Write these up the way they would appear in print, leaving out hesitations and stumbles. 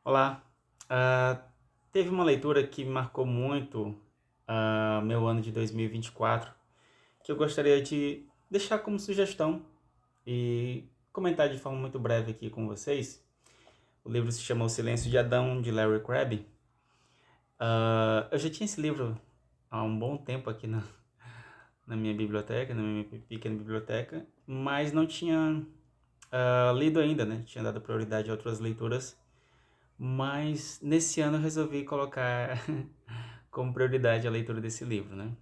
Olá. Ah, Teve uma leitura que me marcou muito meu ano de 2024, que eu gostaria de deixar como sugestão e comentar de forma muito breve aqui com vocês. O livro se chama O Silêncio de Adão, de Larry Crabb. Eu já tinha esse livro há um bom tempo aqui na minha biblioteca, na minha pequena biblioteca, mas não tinha lido ainda, né? Tinha dado prioridade a outras leituras, mas nesse ano eu resolvi colocar como prioridade a leitura desse livro, né?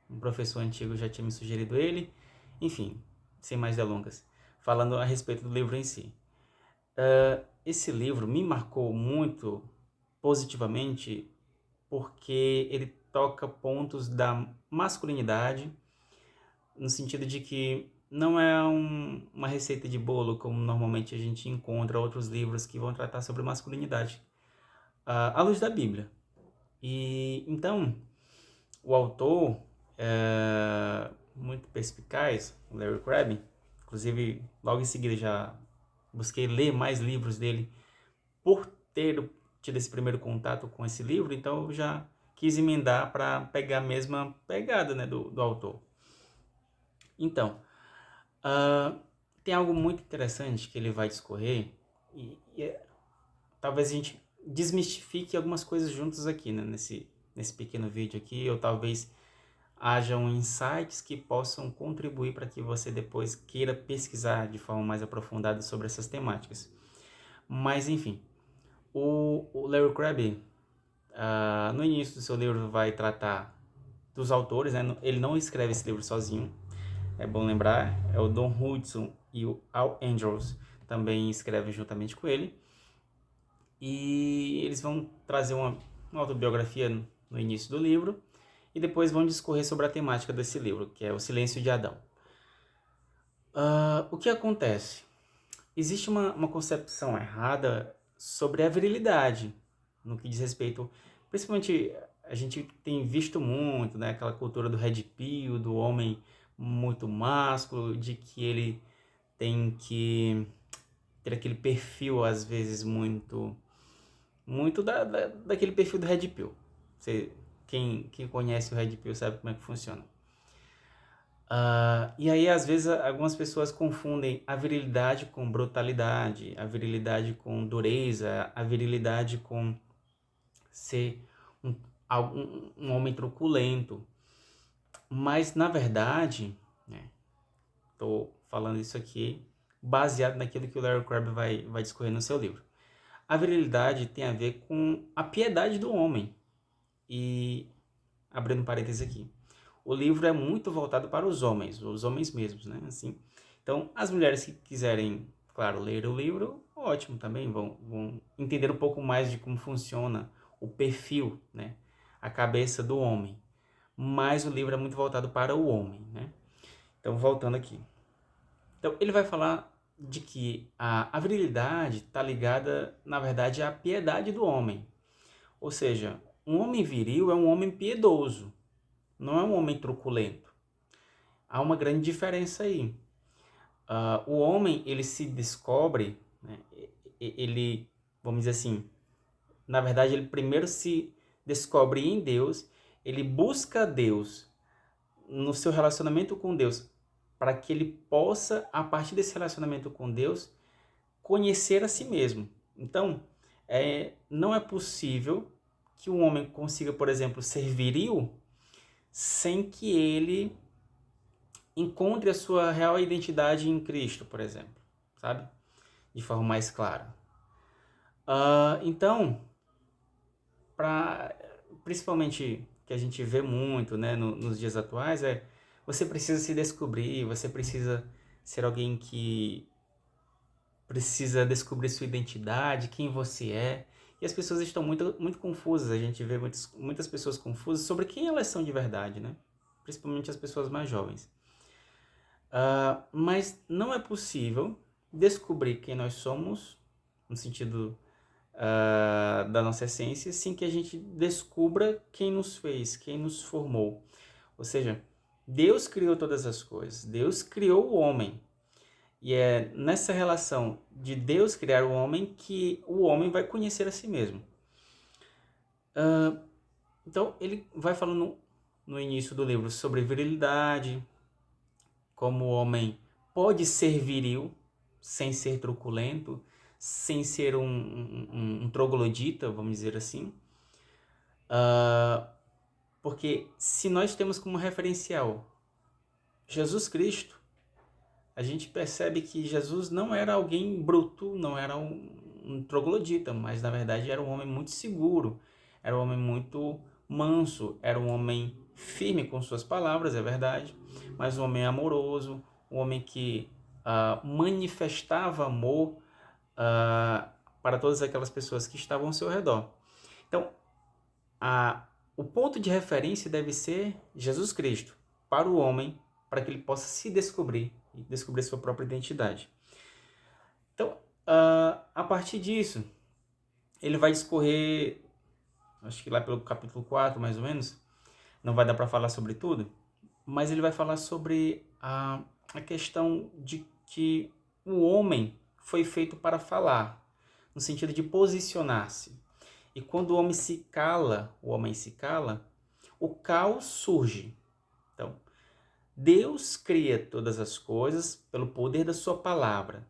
Um professor antigo já tinha me sugerido ele, enfim, sem mais delongas, falando a respeito do livro em si. Esse livro me marcou muito positivamente porque ele toca pontos da masculinidade, no sentido de que não é uma receita de bolo como normalmente a gente encontra outros livros que vão tratar sobre masculinidade, à luz da Bíblia. E então, o autor muito perspicaz, o Larry Crabb, inclusive logo em seguida já busquei ler mais livros dele por ter tido esse primeiro contato com esse livro, então eu já quis emendar para pegar a mesma pegada, né, do autor. Então, uh, tem algo muito interessante que ele vai discorrer e talvez a gente desmistifique algumas coisas juntos aqui, né, nesse pequeno vídeo aqui, ou talvez hajam insights que possam contribuir para que você depois queira pesquisar de forma mais aprofundada sobre essas temáticas. Mas, enfim, o Larry Crabb, no início do seu livro, vai tratar dos autores, né? Ele não escreve esse livro sozinho, é bom lembrar, é o Don Hudson e o Al Andrews também escrevem juntamente com ele, e eles vão trazer uma autobiografia no início do livro, e depois vão discorrer sobre a temática desse livro, que é O Silêncio de Adão. O que acontece? Existe uma concepção errada sobre a virilidade, no que diz respeito, principalmente a gente tem visto muito, né, aquela cultura do red pill, do homem muito másculo, de que ele tem que ter aquele perfil, às vezes, muito daquele perfil do red pill. Quem conhece o red pill sabe como é que funciona. E aí, às vezes, algumas pessoas confundem a virilidade com brutalidade, a virilidade com dureza, a virilidade com ser um, um homem truculento. Mas, na verdade, né, estou falando isso aqui baseado naquilo que o Larry Crabb vai discorrer no seu livro. A virilidade tem a ver com a piedade do homem. E, abrindo parênteses aqui, o livro é muito voltado para os homens mesmos, né? Assim, então, as mulheres que quiserem, claro, ler o livro, ótimo também, vão entender um pouco mais de como funciona o perfil, né? A cabeça do homem. Mas o livro é muito voltado para o homem, né? Então, voltando aqui. Então, ele vai falar de que a virilidade está ligada, na verdade, à piedade do homem. Ou seja, um homem viril é um homem piedoso, não é um homem truculento. Há uma grande diferença aí. O homem, ele se descobre, né, ele, vamos dizer assim, na verdade, ele primeiro se descobre em Deus, ele busca Deus no seu relacionamento com Deus, para que ele possa, a partir desse relacionamento com Deus, conhecer a si mesmo. Então, não é possível que um homem consiga, por exemplo, ser viril sem que ele encontre a sua real identidade em Cristo, por exemplo, sabe? De forma mais clara. Então, principalmente que a gente vê muito, né, nos dias atuais, você precisa se descobrir, você precisa ser alguém que precisa descobrir sua identidade, quem você é. E as pessoas estão muito confusas, a gente vê muitas pessoas confusas sobre quem elas são de verdade, né? Principalmente as pessoas mais jovens. Mas não é possível descobrir quem nós somos, no sentido da nossa essência, sem que a gente descubra quem nos fez, quem nos formou. Ou seja, Deus criou todas as coisas, Deus criou o homem. E é nessa relação de Deus criar o homem que o homem vai conhecer a si mesmo. Então, ele vai falando no início do livro sobre virilidade, como o homem pode ser viril sem ser truculento, sem ser um troglodita, vamos dizer assim. Porque se nós temos como referencial Jesus Cristo, a gente percebe que Jesus não era alguém bruto, não era um troglodita, mas na verdade era um homem muito seguro, era um homem muito manso, era um homem firme com suas palavras, é verdade, mas um homem amoroso, um homem que manifestava amor para todas aquelas pessoas que estavam ao seu redor. Então, o ponto de referência deve ser Jesus Cristo para o homem, para que ele possa se descobrir e descobrir sua própria identidade. Então, a partir disso, ele vai discorrer, acho que lá pelo capítulo 4, mais ou menos, não vai dar para falar sobre tudo, mas ele vai falar sobre a questão de que o homem foi feito para falar, no sentido de posicionar-se. E quando o homem se cala, o caos surge. Então, Deus cria todas as coisas pelo poder da sua palavra.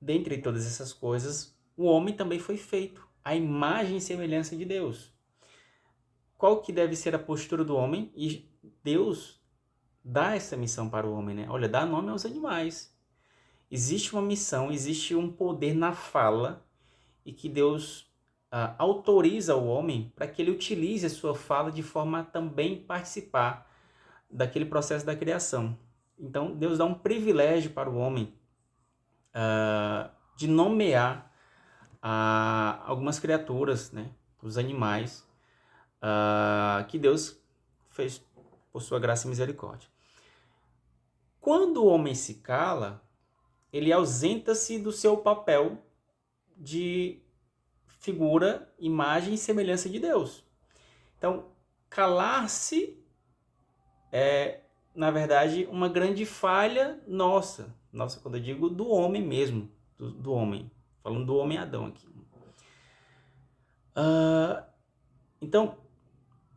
Dentre todas essas coisas, o homem também foi feito, à imagem e semelhança de Deus. Qual que deve ser a postura do homem? E Deus dá essa missão para o homem, né? Olha, dá nome aos animais. Existe uma missão, existe um poder na fala, e que Deus autoriza o homem para que ele utilize a sua fala de forma a também participar daquele processo da criação. Então, Deus dá um privilégio para o homem de nomear algumas criaturas, né, os animais, que Deus fez por sua graça e misericórdia. Quando o homem se cala, ele ausenta-se do seu papel de figura, imagem e semelhança de Deus. Então, calar-se é, na verdade, uma grande falha nossa. Nossa, quando eu digo do homem mesmo, do homem. Falando do homem Adão aqui. Então,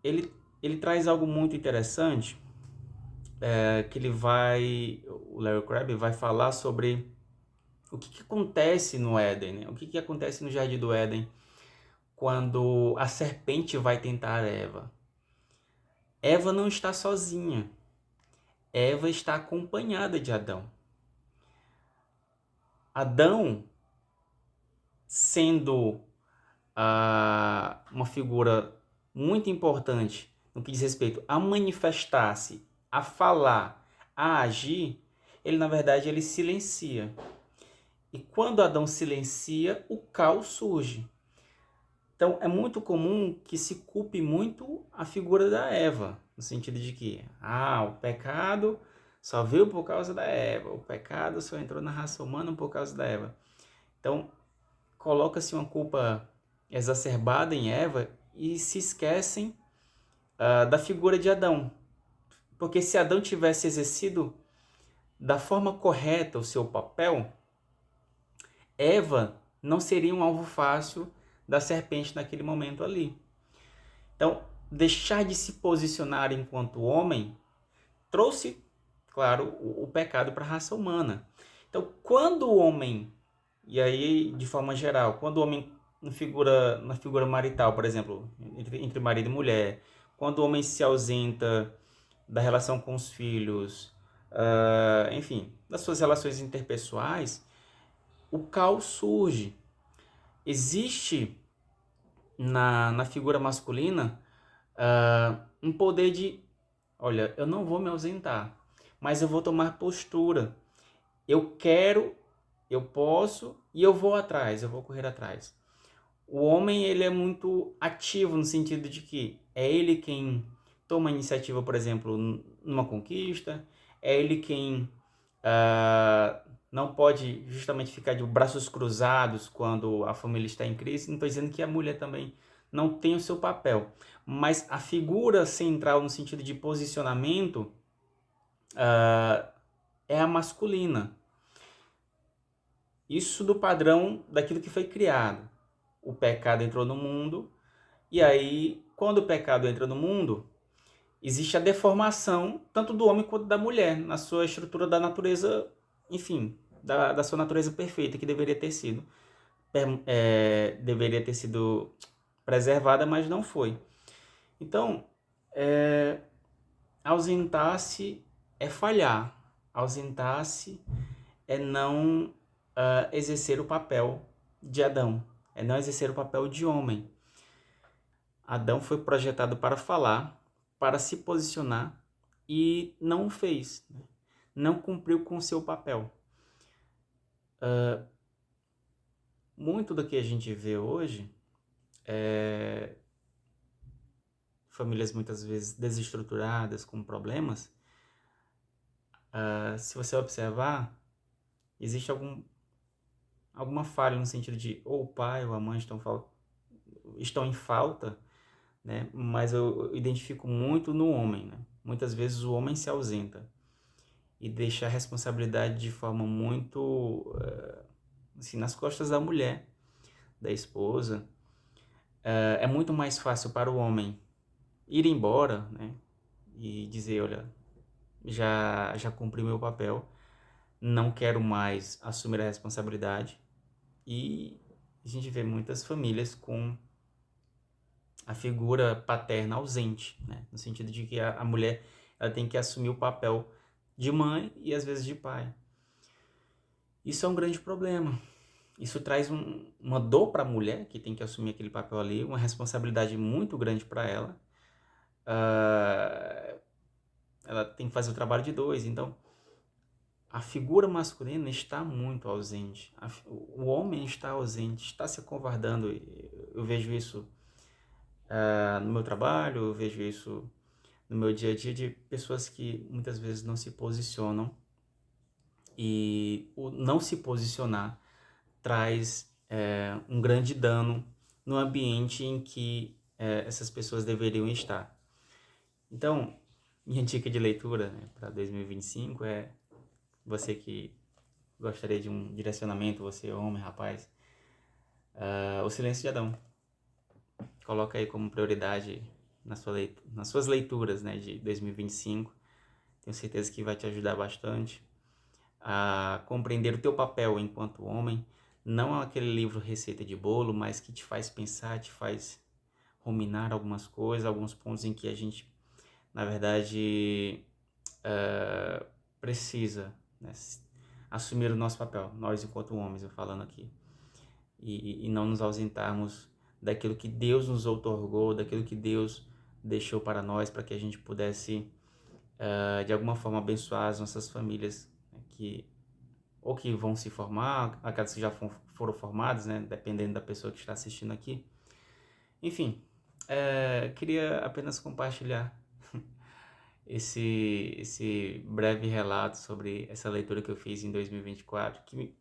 ele traz algo muito interessante, que o Larry Crabb vai falar sobre o que acontece no Éden, né? O que acontece no Jardim do Éden quando a serpente vai tentar Eva. Eva não está sozinha. Eva está acompanhada de Adão. Adão, sendo uma figura muito importante no que diz respeito a manifestar-se, a falar, a agir, ele na verdade ele silencia. E quando Adão silencia, o caos surge. Então é muito comum que se culpe muito a figura da Eva, no sentido de que o pecado só veio por causa da Eva, o pecado só entrou na raça humana por causa da Eva. Então coloca-se uma culpa exacerbada em Eva e se esquecem da figura de Adão. Porque se Adão tivesse exercido da forma correta o seu papel, Eva não seria um alvo fácil da serpente naquele momento ali. Então, deixar de se posicionar enquanto homem trouxe, claro, o pecado para a raça humana. Então, quando o homem, e aí de forma geral, quando o homem na figura marital, por exemplo, entre marido e mulher, quando o homem se ausenta da relação com os filhos, enfim, das suas relações interpessoais, o caos surge. Existe na figura masculina um poder de, olha, eu não vou me ausentar, mas eu vou tomar postura. Eu quero, eu posso e eu vou atrás, eu vou correr atrás. O homem, ele é muito ativo no sentido de que é ele quem toma a iniciativa, por exemplo, numa conquista, é ele quem não pode justamente ficar de braços cruzados quando a família está em crise. Não estou dizendo que a mulher também não tem o seu papel, mas a figura central no sentido de posicionamento é a masculina. Isso do padrão daquilo que foi criado. O pecado entrou no mundo, e aí, quando o pecado entra no mundo, existe a deformação tanto do homem quanto da mulher, na sua estrutura da natureza, enfim, da sua natureza perfeita, que deveria ter sido preservada, mas não foi. Então, ausentar-se é falhar, ausentar-se é não exercer o papel de Adão, é não exercer o papel de homem. Adão foi projetado para falar, para se posicionar e não o fez, né? Não cumpriu com o seu papel. Muito do que a gente vê hoje é famílias muitas vezes desestruturadas, com problemas. Se você observar, existe alguma falha no sentido de ou o pai ou a mãe estão em falta, né? Mas eu identifico muito no homem, né? Muitas vezes o homem se ausenta e deixa a responsabilidade de forma muito assim, nas costas da mulher, da esposa. É muito mais fácil para o homem ir embora, né? E dizer, olha, já cumpri meu papel, não quero mais assumir a responsabilidade. E a gente vê muitas famílias com a figura paterna ausente, né? No sentido de que a mulher ela tem que assumir o papel de mãe e às vezes de pai. Isso é um grande problema. Isso traz uma dor para a mulher, que tem que assumir aquele papel ali, uma responsabilidade muito grande para ela. Ela tem que fazer o trabalho de dois. Então, a figura masculina está muito ausente. O homem está ausente, está se acovardando. Eu vejo isso no meu trabalho, eu vejo isso no meu dia a dia, de pessoas que muitas vezes não se posicionam. E o não se posicionar traz um grande dano no ambiente em que essas pessoas deveriam estar. Então, minha dica de leitura, né, para 2025 é você que gostaria de um direcionamento, você homem, rapaz, O Silêncio de Adão. Coloca aí como prioridade nas suas leituras, né, de 2025. Tenho certeza que vai te ajudar bastante a compreender o teu papel enquanto homem. Não é aquele livro receita de bolo, mas que te faz pensar, te faz ruminar algumas coisas, alguns pontos em que a gente, na verdade, precisa, né, assumir o nosso papel, nós enquanto homens, eu falando aqui, e não nos ausentarmos daquilo que Deus nos outorgou, daquilo que Deus deixou para nós, para que a gente pudesse, de alguma forma, abençoar as nossas famílias, né, ou que vão se formar, aquelas que já foram formadas, né, dependendo da pessoa que está assistindo aqui. Enfim, queria apenas compartilhar esse breve relato sobre essa leitura que eu fiz em 2024, que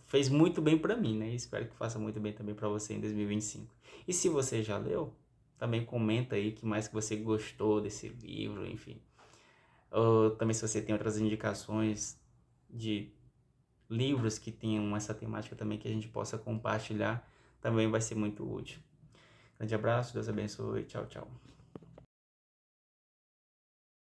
fez muito bem para mim, né? E espero que faça muito bem também para você em 2025. E se você já leu, também comenta aí o que mais que você gostou desse livro, enfim. Ou também se você tem outras indicações de livros que tenham essa temática também que a gente possa compartilhar, também vai ser muito útil. Grande abraço, Deus abençoe, tchau, tchau.